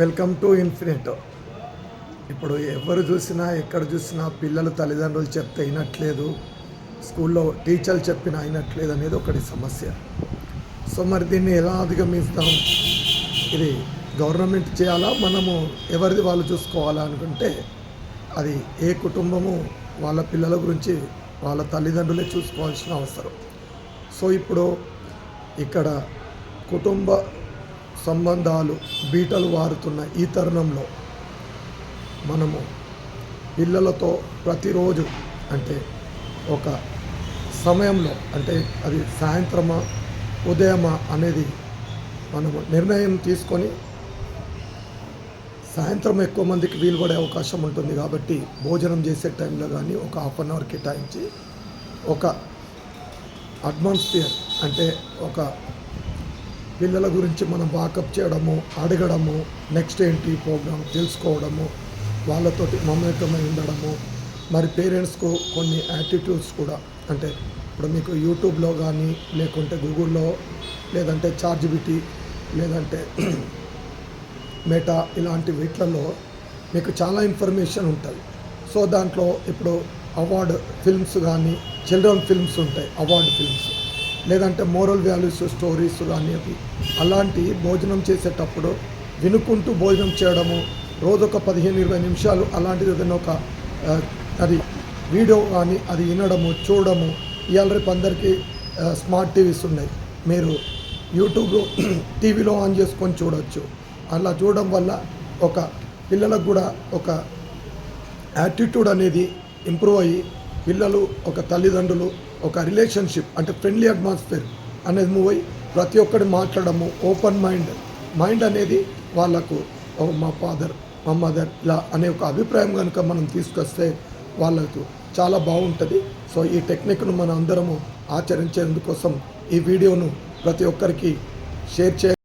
Welcome to infinite. ఇప్పుడు ఎవరు చూసినా ఎక్కడ చూసినా పిల్లలు తల్లిదండ్రులు చెప్తే వినట్లేదు, స్కూల్లో టీచర్లు చెప్పిన వినట్లేదు అనేది ఒకటి సమస్య. సో మరి దీన్ని ఎలా అధిగమిస్తాం? ఇది గవర్నమెంట్ చేయాలా, మనము ఎవరిది వాళ్ళు చూసుకోవాలా అనుకుంటే అది ఏ కుటుంబము వాళ్ళ పిల్లల గురించి వాళ్ళ తల్లిదండ్రులే చూసుకోవాల్సిన అవసరం. సో ఇప్పుడు ఇక్కడ కుటుంబ సంబంధాలు బీటలు వారుతున్న ఈ తరుణంలో మనము పిల్లలతో ప్రతిరోజు అంటే ఒక సమయంలో అంటే అది సాయంత్రమా ఉదయమా అనేది మనము నిర్ణయం తీసుకొని సాయంత్రం ఎక్కువ మందికి వీలు పడే అవకాశం ఉంటుంది కాబట్టి భోజనం చేసే టైంలో కానీ ఒక హాఫ్ అన్ అవర్ కేటాయించి ఒక అట్మాస్ఫియర్ అంటే ఒక పిల్లల గురించి మనం వాకప్ చేయడము, అడగడము, నెక్స్ట్ ఏంటి ప్రోగ్రామ్ తెలుసుకోవడము, వాళ్ళతోటి మమేకమై ఉండడము, మరి పేరెంట్స్కు కొన్ని యాటిట్యూడ్స్ కూడా అంటే ఇప్పుడు మీకు యూట్యూబ్లో కానీ లేకుంటే గూగుల్లో లేదంటే చాట్‌జిపిటి లేదంటే మెటా ఇలాంటి వీటిలలో మీకు చాలా ఇన్ఫర్మేషన్ ఉంటుంది. సో దాంట్లో ఇప్పుడు అవార్డ్ ఫిల్మ్స్ కానీ చిల్డ్రన్ ఫిల్మ్స్ ఉంటాయి, అవార్డ్ ఫిల్మ్స్ లేదంటే మోరల్ వాల్యూస్ స్టోరీస్ కానీ అవి అలాంటి భోజనం చేసేటప్పుడు వినుకుంటూ భోజనం చేయడము, రోజొక 15-20 నిమిషాలు అలాంటిది ఏదైనా ఒక అది వీడియో కానీ అది వినడము చూడడము. ఇవాళ రేపు అందరికీ స్మార్ట్ టీవీస్ ఉన్నాయి, మీరు యూట్యూబ్ టీవీలో ఆన్ చేసుకొని చూడవచ్చు. అలా చూడడం వల్ల ఒక పిల్లలకు కూడా ఒక యాటిట్యూడ్ అనేది ఇంప్రూవ్ అయ్యి పిల్లలు ఒక తల్లిదండ్రులు ఒక రిలేషన్షిప్ అంటే ఫ్రెండ్లీ అట్మాస్ఫియర్ అనేది మూవ్ అయ్యి ప్రతి ఒక్కటి మాట్లాడము, ఓపెన్ మైండ్ అనేది వాళ్ళకు మా ఫాదర్ మా మదర్ ఇలా అనే ఒక అభిప్రాయం కనుక మనం తీసుకొస్తే వాళ్ళకు చాలా బాగుంటుంది. సో ఈ టెక్నిక్ను మనం అందరము ఆచరించేందుకోసం ఈ వీడియోను ప్రతి ఒక్కరికి షేర్ చేయాలి.